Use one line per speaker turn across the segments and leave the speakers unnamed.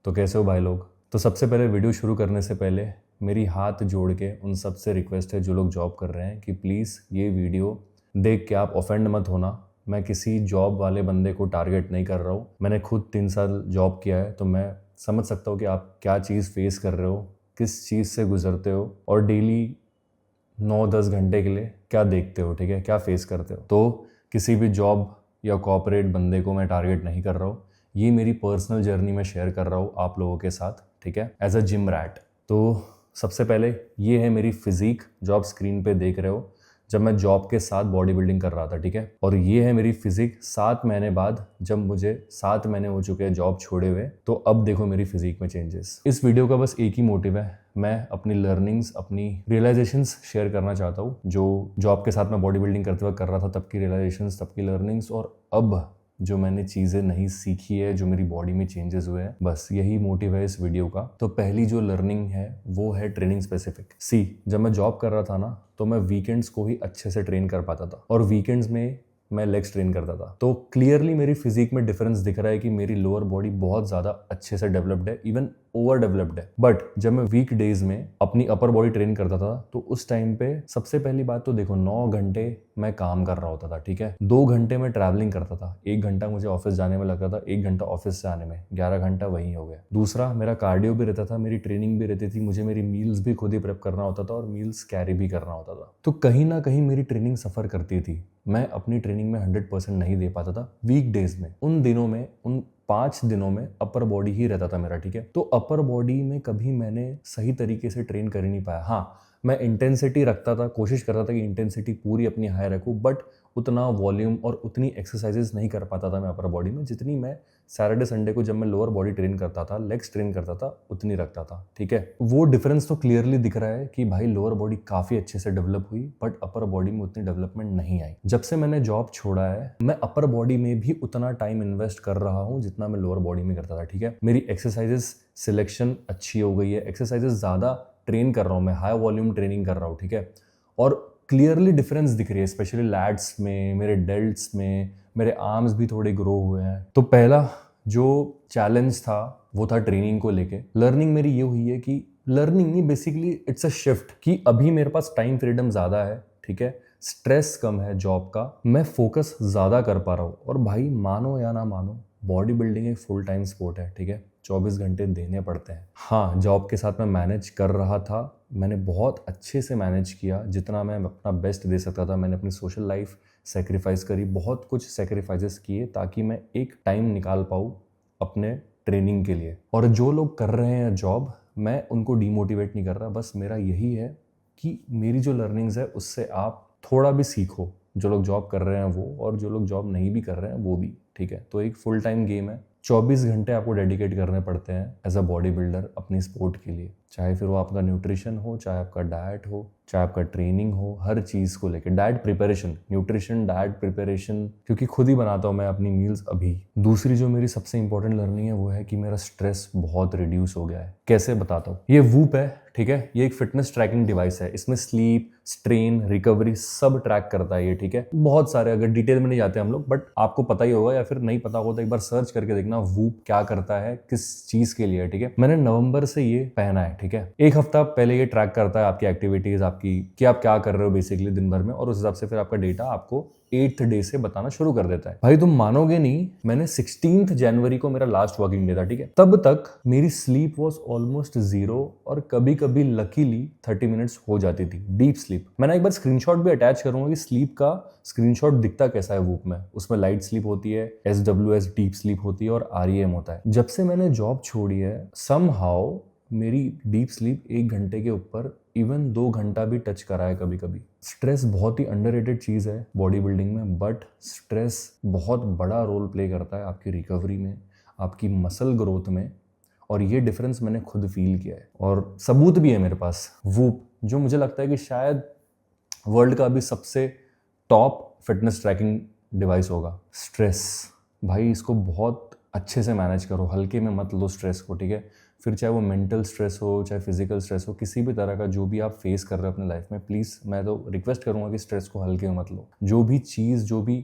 तो कैसे हो भाई लोग। तो सबसे पहले वीडियो शुरू करने से पहले मेरी हाथ जोड़ के उन सबसे रिक्वेस्ट है जो लोग जॉब कर रहे हैं कि प्लीज़ ये वीडियो देख के आप ऑफेंड मत होना। मैं किसी जॉब वाले बंदे को टारगेट नहीं कर रहा हूँ। मैंने खुद 3 साल जॉब किया है तो मैं समझ सकता हूँ कि आप क्या चीज़ फेस कर रहे हो, किस चीज़ से गुजरते हो और डेली 9-10 घंटे के लिए क्या देखते हो, ठीक है, क्या फेस करते हो। तो किसी भी जॉब या कॉर्पोरेट बंदे को मैं टारगेट नहीं कर रहा हूँ। ये मेरी पर्सनल जर्नी में शेयर कर रहा हूँ आप लोगों के साथ, ठीक है, एज अ जिम रैट। तो सबसे पहले ये है मेरी फिजिक जो आप स्क्रीन पे देख रहे हो जब मैं जॉब के साथ बॉडी बिल्डिंग कर रहा था, ठीक है। और ये है मेरी फिजिक 7 महीने बाद, जब मुझे 7 महीने हो चुके हैं जॉब छोड़े हुए। तो अब देखो मेरी फिजिक में चेंजेस। इस वीडियो का बस एक ही मोटिव है, मैं अपनी लर्निंग्स, अपनी रियलाइजेशंस शेयर करना चाहता हूँ जो जॉब के साथ मैं बॉडी बिल्डिंग करते वक्त कर रहा था, तब की रियलाइजेशंस, तब की लर्निंग्स, और अब जो मैंने चीज़ें नहीं सीखी है, जो मेरी बॉडी में चेंजेस हुए हैं। बस यही मोटिव है इस वीडियो का। तो पहली जो लर्निंग है वो है ट्रेनिंग स्पेसिफिक। जब मैं जॉब कर रहा था ना तो मैं वीकेंड्स को ही अच्छे से ट्रेन कर पाता था और वीकेंड्स में मैं लेग्स ट्रेन करता था। तो क्लियरली मेरी फिजिक में डिफरेंस दिख रहा है कि मेरी लोअर बॉडी बहुत ज़्यादा अच्छे से डेवलप्ड है, इवन ओवर डेवलप्ड है। बट जब मैं वीक डेज में अपनी अपर बॉडी ट्रेन करता था तो उस टाइम पे सबसे पहली बात तो देखो 9 घंटे मैं काम कर रहा होता था, ठीक है। 2 घंटे मैं ट्रैवलिंग करता था, 1 घंटा मुझे ऑफिस जाने में लगता था, 1 घंटा ऑफिस से आने में, 11 घंटा वहीं हो गया। दूसरा, मेरा कार्डियो भी रहता था, मेरी ट्रेनिंग भी रहती थी, मुझे मेरी मील्स भी खुद ही प्रेप करना होता था और मील्स कैरी भी करना होता था। तो कहीं ना कहीं मेरी ट्रेनिंग सफ़र करती थी। मैं अपनी ट्रेनिंग में 100% नहीं दे पाता था वीक डेज में। उन दिनों में, उन 5 दिनों में अपर बॉडी ही रहता था मेरा, ठीक है। तो अपर बॉडी में कभी मैंने सही तरीके से ट्रेन कर ही नहीं पाया। हाँ, मैं इंटेंसिटी रखता था, कोशिश करता था कि इंटेंसिटी पूरी अपनी हाई रखूँ, बट उतना वॉल्यूम और उतनी एक्सरसाइजेस नहीं कर पाता था मैं अपर बॉडी में जितनी मैं सैटरडे संडे को जब मैं लोअर बॉडी ट्रेन करता था, लेग्स ट्रेन करता था, उतनी रखता था, ठीक है। वो डिफरेंस तो क्लियरली दिख रहा है कि भाई लोअर बॉडी काफ़ी अच्छे से डेवलप हुई बट अपर बॉडी में उतनी डेवलपमेंट नहीं आई। जब से मैंने जॉब छोड़ा है मैं अपर बॉडी में भी उतना टाइम इन्वेस्ट कर रहा हूँ जितना मैं लोअर बॉडी में करता था, ठीक है। मेरी एक्सरसाइजेस सिलेक्शन अच्छी हो गई है, एक्सरसाइजेस ज़्यादा ट्रेन कर रहा हूँ मैं, हाई वॉल्यूम ट्रेनिंग कर रहा हूँ, ठीक है। और क्लियरली डिफरेंस दिख रही है, स्पेशली लैट्स में, मेरे डेल्ट्स में, मेरे आर्म्स भी थोड़े ग्रो हुए हैं। तो पहला जो चैलेंज था वो था ट्रेनिंग को लेके। लर्निंग मेरी ये हुई है कि लर्निंग नहीं, बेसिकली इट्स अ शिफ्ट कि अभी मेरे पास टाइम फ्रीडम ज़्यादा है, ठीक है, स्ट्रेस कम है जॉब का, मैं फोकस ज़्यादा कर पा रहा हूँ। और भाई मानो या ना मानो, बॉडी बिल्डिंग एक फुल टाइम स्पोर्ट है, ठीक है, 24 घंटे देने पड़ते हैं। हाँ, जॉब के साथ मैं मैनेज कर रहा था, मैंने बहुत अच्छे से मैनेज किया, जितना मैं अपना बेस्ट दे सकता था। मैंने अपनी सोशल लाइफ सेक्रीफाइस करी, बहुत कुछ सेक्रीफाइसेस किए ताकि मैं एक टाइम निकाल पाऊँ अपने ट्रेनिंग के लिए। और जो लोग कर रहे हैं जॉब, मैं उनको डीमोटिवेट नहीं कर रहा, बस मेरा यही है कि मेरी जो लर्निंग्स है उससे आप थोड़ा भी सीखो, जो लोग जॉब कर रहे हैं वो, और जो लोग जॉब नहीं भी कर रहे हैं वो भी, ठीक है। तो एक फुल टाइम गेम है, 24 घंटे आपको डेडिकेट करने पड़ते हैं एज अ बॉडी बिल्डर अपनी स्पोर्ट के लिए, चाहे फिर वो आपका न्यूट्रिशन हो, चाहे आपका डाइट हो, चाहे आपका ट्रेनिंग हो, हर चीज़ को लेकर। Diet preparation, nutrition, diet preparation, क्योंकि खुद ही बनाता हूँ मैं अपनी मील्स अभी। दूसरी जो मेरी सबसे इंपॉर्टेंट लर्निंग है वो है कि मेरा स्ट्रेस बहुत रिड्यूस हो गया है। कैसे बताता हूँ, ये वूप है, ठीक है, ये एक फिटनेस ट्रैकिंग डिवाइस है। इसमें स्लीप, स्ट्रेन, रिकवरी सब ट्रैक करता है ये, ठीक है। बहुत सारे, अगर डिटेल में नहीं जाते हम लोग, बट आपको पता ही होगा, या फिर नहीं पता होगा तो एक बार सर्च करके देखना वूप क्या करता है, किस चीज के लिए, ठीक है। मैंने नवंबर से ये पहना है, ठीक है। एक हफ्ता पहले ये ट्रैक करता है आपकी एक्टिविटीज, आपकी कि आप क्या कर रहे हो बेसिकली दिन भर में, और उस हिसाब से फिर आपका डेटा आपको 8th डे से बताना शुरू कर देता है। भाई तुम मानोगे नहीं, मैंने 16th जनवरी को मेरा लास्ट वर्किंग डे था, ठीक है, तब तक मेरी स्लीप वॉज ऑलमोस्ट 0 और कभी कभी लकीली 30 मिनट्स हो जाती थी डीप स्लीप। मैंने एक बार स्क्रीनशॉट भी अटैच करूंगा कि स्लीप का स्क्रीनशॉट दिखता कैसा है वूप में। उसमें लाइट स्लीप होती है, SWS डीप स्लीप होती है और REM होता है। जब से मैंने जॉब छोड़ी है, समहाउ मेरी डीप स्लीप 1 घंटे के ऊपर, इवन 2 घंटा भी टच करा है कभी कभी। स्ट्रेस बहुत ही अंडररेटेड चीज़ है बॉडी बिल्डिंग में, बट स्ट्रेस बहुत बड़ा रोल प्ले करता है आपकी रिकवरी में, आपकी मसल ग्रोथ में, और ये डिफरेंस मैंने खुद फील किया है और सबूत भी है मेरे पास। वूप, जो मुझे लगता है कि शायद वर्ल्ड का अभी सबसे टॉप फिटनेस ट्रैकिंग डिवाइस होगा। स्ट्रेस, भाई इसको बहुत अच्छे से मैनेज करो, हल्के में मत लो स्ट्रेस को, ठीक है। फिर चाहे वो मेंटल स्ट्रेस हो, चाहे फिजिकल स्ट्रेस हो, किसी भी तरह का जो भी आप फेस कर रहे हो अपने लाइफ में, प्लीज़ मैं तो रिक्वेस्ट करूँगा कि स्ट्रेस को हल्के में मत लो। जो भी चीज़, जो भी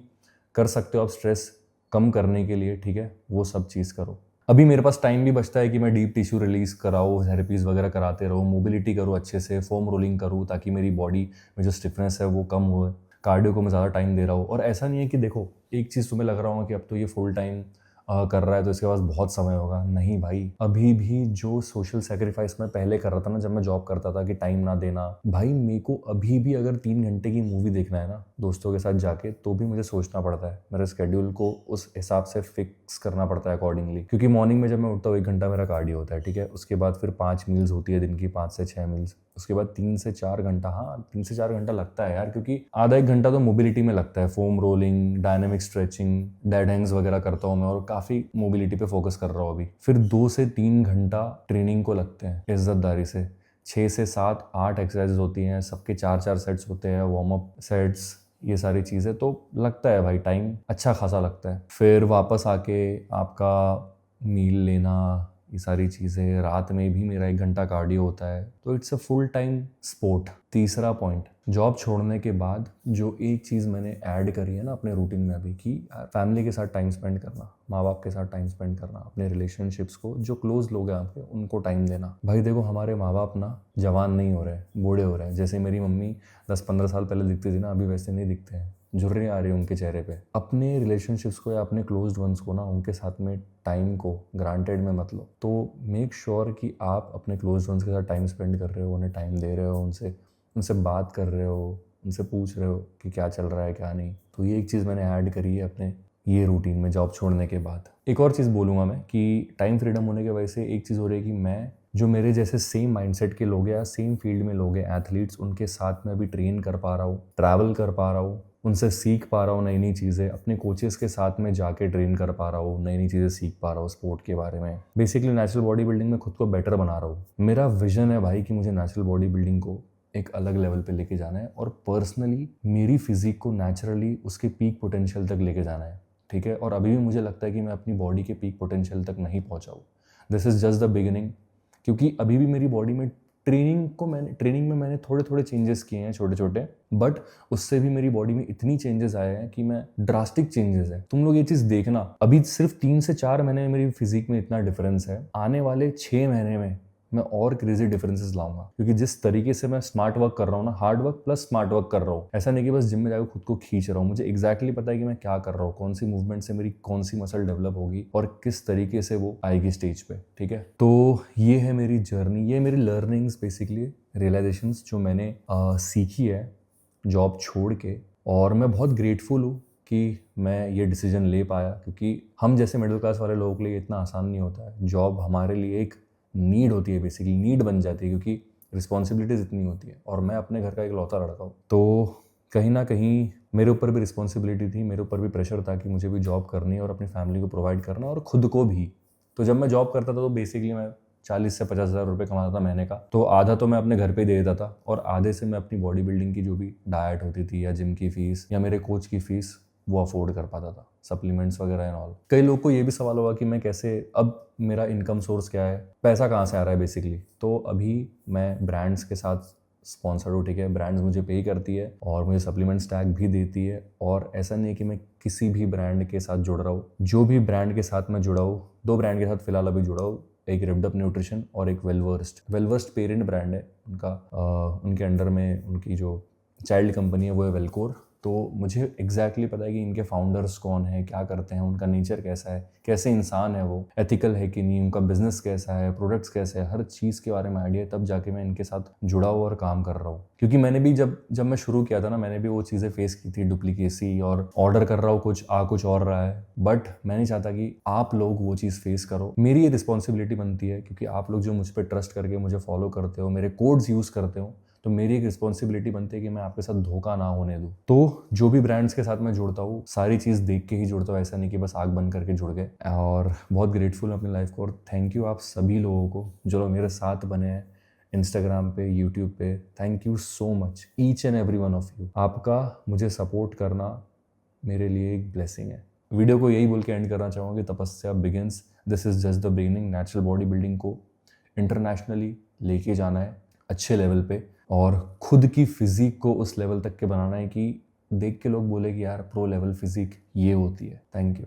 कर सकते हो आप स्ट्रेस कम करने के लिए, ठीक है, वो सब चीज़ करो। अभी मेरे पास टाइम भी बचता है कि मैं डीप टिश्यू रिलीज कराऊँ, थेरेपीज वगैरह कराते रहूँ, मोबिलिटी करूँ अच्छे से, फोम रोलिंग करूँ ताकि मेरी बॉडी में जो स्टिफनेस है वो कम हो। कार्डियो को मैं ज़्यादा टाइम दे रहा हूँ। और ऐसा नहीं है कि देखो, एक चीज़ तुम्हें लग रहा होगा कि अब तो ये फुल टाइम कर रहा है तो इसके पास बहुत समय होगा। नहीं भाई, अभी भी जो सोशल सेक्रीफाइस मैं पहले कर रहा था ना, जब मैं जॉब करता था कि टाइम ना देना, भाई मेरे को अभी भी अगर 3 घंटे की मूवी देखना है ना दोस्तों के साथ जाके, तो भी मुझे सोचना पड़ता है। मेरे स्केड्यूल को उस हिसाब से फिक्स करना पड़ता है अकॉर्डिंगली, क्योंकि मॉर्निंग में जब मैं उठता हूँ 1 घंटा मेरा कार्डियो होता है, ठीक है। उसके बाद फिर 5 मील्स होती है दिन की, 5 से 6 मील्स। उसके बाद 3 से 4 घंटा, हाँ 3 से 4 घंटा लगता है यार, क्योंकि आधा 1 घंटा तो मोबिलिटी में लगता है। Foam rolling, dynamic stretching, dead Hanks वगैरह करता हूँ मैं, और काफ़ी मोबिलिटी पे फोकस कर रहा हूँ अभी। फिर 2 से 3 घंटा ट्रेनिंग को लगते हैं इज्जतदारी से। 6 से 7 8 एक्सरसाइज होती हैं, सबके 4 4 सेट्स होते हैं, वार्म अप सेट्स, ये सारी चीज़ें। तो लगता है भाई टाइम अच्छा खासा लगता है। फिर वापस आके आपका मील लेना, ये सारी चीज़ें, रात में भी मेरा 1 घंटा कार्डियो होता है। तो it's a full time sport. तीसरा पॉइंट, जॉब छोड़ने के बाद जो एक चीज़ मैंने ऐड करी है ना अपने रूटीन में अभी, कि फैमिली के साथ टाइम स्पेंड करना, माँ बाप के साथ टाइम स्पेंड करना, अपने रिलेशनशिप्स को, जो क्लोज लोग हैं आपके, उनको टाइम देना। भाई देखो, हमारे माँ बाप ना जवान नहीं हो रहे, बूढ़े हो रहे हैं। जैसे मेरी मम्मी 10 15 साल पहले दिखती थी ना, अभी वैसे नहीं दिखते हैं। झुर्रियाँ आ रही है उनके चेहरे पे। अपने रिलेशनशिप्स को या अपने क्लोज्ड वंस को ना, उनके साथ में टाइम को ग्रांटेड में मत लो। तो मेक श्योर कि आप अपने क्लोज्ड वंस के साथ टाइम स्पेंड कर रहे हो, उन्हें टाइम दे रहे हो, उनसे उनसे बात कर रहे हो, उनसे पूछ रहे हो कि क्या चल रहा है क्या नहीं। तो ये एक चीज़ मैंने ऐड करी है अपने ये रूटीन में जॉब छोड़ने के बाद। एक और चीज़ बोलूँगा मैं कि टाइम फ्रीडम होने की वजह से एक चीज़ हो रही है कि मैं, जो मेरे जैसे सेम माइंडसेट के लोग हैं या सेम फील्ड में लोग हैं, एथलीट्स, उनके साथ में अभी ट्रेन कर पा रहा हूँ, ट्रैवल कर पा रहा हूँ, उनसे सीख पा रहा हूँ नई नई चीज़ें, अपने कोचेस के साथ में जाके ट्रेन कर पा रहा हूँ, नई नई चीज़ें सीख पा रहा हूँ स्पोर्ट के बारे में। बेसिकली नेचुरल बॉडी बिल्डिंग में खुद को बेटर बना रहा हूँ। मेरा विजन है भाई कि मुझे नेचुरल बॉडी बिल्डिंग को एक अलग लेवल पे लेके जाना है, और पर्सनली मेरी फिजिक को नेचुरली उसके पीक पोटेंशियल तक लेके जाना है, ठीक है। और अभी भी मुझे लगता है कि मैं अपनी बॉडी के पीक पोटेंशियल तक नहीं पहुंचा हूँ। This is just the beginning, क्योंकि अभी भी मेरी बॉडी में ट्रेनिंग में मैंने थोड़े थोड़े चेंजेस किए हैं, छोटे छोटे, बट उससे भी मेरी बॉडी में इतनी चेंजेस आए हैं कि मैं ड्रास्टिक चेंजेस है। तुम लोग ये चीज़ देखना, अभी सिर्फ 3 से 4 महीने में मेरी फिजिक में इतना डिफरेंस है। आने वाले 6 महीने में मैं और क्रेजी डिफरेंसेस लाऊंगा, क्योंकि जिस तरीके से मैं स्मार्ट वर्क कर रहा हूँ ना, hard work plus smart work कर रहा हूँ, ऐसा नहीं कि बस जिम में जाकर खुद को खींच रहा हूँ। मुझे एग्जैक्टली पता है कि मैं क्या कर रहा हूँ, कौन सी मूवमेंट से मेरी कौन सी मसल डेवलप होगी और किस तरीके से वो आएगी स्टेज पे, ठीक है। तो ये है मेरी जर्नी, ये मेरी लर्निंग्स, बेसिकली रियलाइजेशंस जो मैंने सीखी है जॉब छोड़ के। और मैं बहुत ग्रेटफुल हूँ कि मैं ये डिसीजन ले पाया, क्योंकि हम जैसे मिडिल क्लास वाले लोगों के लिए इतना आसान नहीं होता है। जॉब हमारे लिए एक नीड होती है, बेसिकली नीड बन जाती है, क्योंकि रिस्पॉन्सिबिलिटीज इतनी होती है, और मैं अपने घर का एक लौता लड़का हूँ। तो कहीं ना कहीं मेरे ऊपर भी रिस्पॉन्सिबिलिटी थी, मेरे ऊपर भी प्रेशर था कि मुझे भी जॉब करनी है और अपनी फैमिली को प्रोवाइड करना है, और खुद को भी। तो जब मैं जॉब करता था तो बेसिकली मैं 40 से 50 हज़ार रुपये कमाता था महीने का। तो आधा तो मैं अपने घर पे दे देता था, और आधे से मैं अपनी बॉडी बिल्डिंग की जो भी डाइट होती थी, या जिम की फीस, या मेरे कोच की फीस, वो अफोर्ड कर पाता था, सप्लीमेंट्स वगैरह एंड ऑल। कई लोग को ये भी सवाल होगा कि मैं कैसे, अब मेरा इनकम सोर्स क्या है, पैसा कहाँ से आ रहा है बेसिकली। तो अभी मैं ब्रांड्स के साथ स्पॉन्सर्ड हूँ, ठीक है। ब्रांड्स मुझे पे करती है और मुझे सप्लीमेंट्स टैग भी देती है। और ऐसा नहीं है कि मैं किसी भी ब्रांड के साथ जुड़ रहा हूँ, जो भी ब्रांड के साथ मैं जुड़ा हूँ, 2 ब्रांड के साथ फिलहाल अभी जुड़ा हूँ, एक रिप्ड अप न्यूट्रिशन और एक वेलवर्स्ट पेरेंट ब्रांड है उनका। उनके अंडर में उनकी जो चाइल्ड कंपनी है वो है वेलकोर। तो मुझे एग्जैक्टली पता है कि इनके फाउंडर्स कौन है, क्या करते हैं, उनका नेचर कैसा है, कैसे इंसान है वो, एथिकल है कि नहीं, उनका बिजनेस कैसा है, प्रोडक्ट्स कैसे है, हर चीज़ के बारे में आइडिया है। तब जाके मैं इनके साथ जुड़ा हुआ और काम कर रहा हूँ, क्योंकि मैंने भी जब मैं शुरू किया था ना, मैंने भी वो चीज़ें फेस की थी, डुप्लीकेसी, और ऑर्डर कर रहा हूँ कुछ और रहा है। बट मैं नहीं चाहता कि आप लोग वो चीज़ फेस करो। मेरी ये रिस्पॉन्सिबिलिटी बनती है, क्योंकि आप लोग जो मुझ पर ट्रस्ट करके मुझे फॉलो करते हो, मेरे कोड्स यूज़ करते हो, तो मेरी एक रिस्पॉन्सिबिलिटी बनती है कि मैं आपके साथ धोखा ना होने दूँ। तो जो भी ब्रांड्स के साथ मैं जुड़ता हूँ, सारी चीज़ देख के ही जुड़ता हूँ, ऐसा नहीं कि बस आग बंद करके जुड़ गए। और बहुत ग्रेटफुल हूँ अपनी लाइफ को, और थैंक यू आप सभी लोगों को जो लोग मेरे साथ बने हैं इंस्टाग्राम पे, यूट्यूब पे। Thank you so much, each and every one of you. आपका मुझे सपोर्ट करना मेरे लिए एक ब्लेसिंग है। वीडियो को यही बोल के एंड करना चाहूँगा कि तपस्या begins, this is just the beginning. Natural body building को इंटरनेशनली लेके जाना है अच्छे लेवल पे, और खुद की फिजिक को उस लेवल तक के बनाना है कि देख के लोग बोले कि यार प्रो लेवल फिजिक ये होती है। Thank you.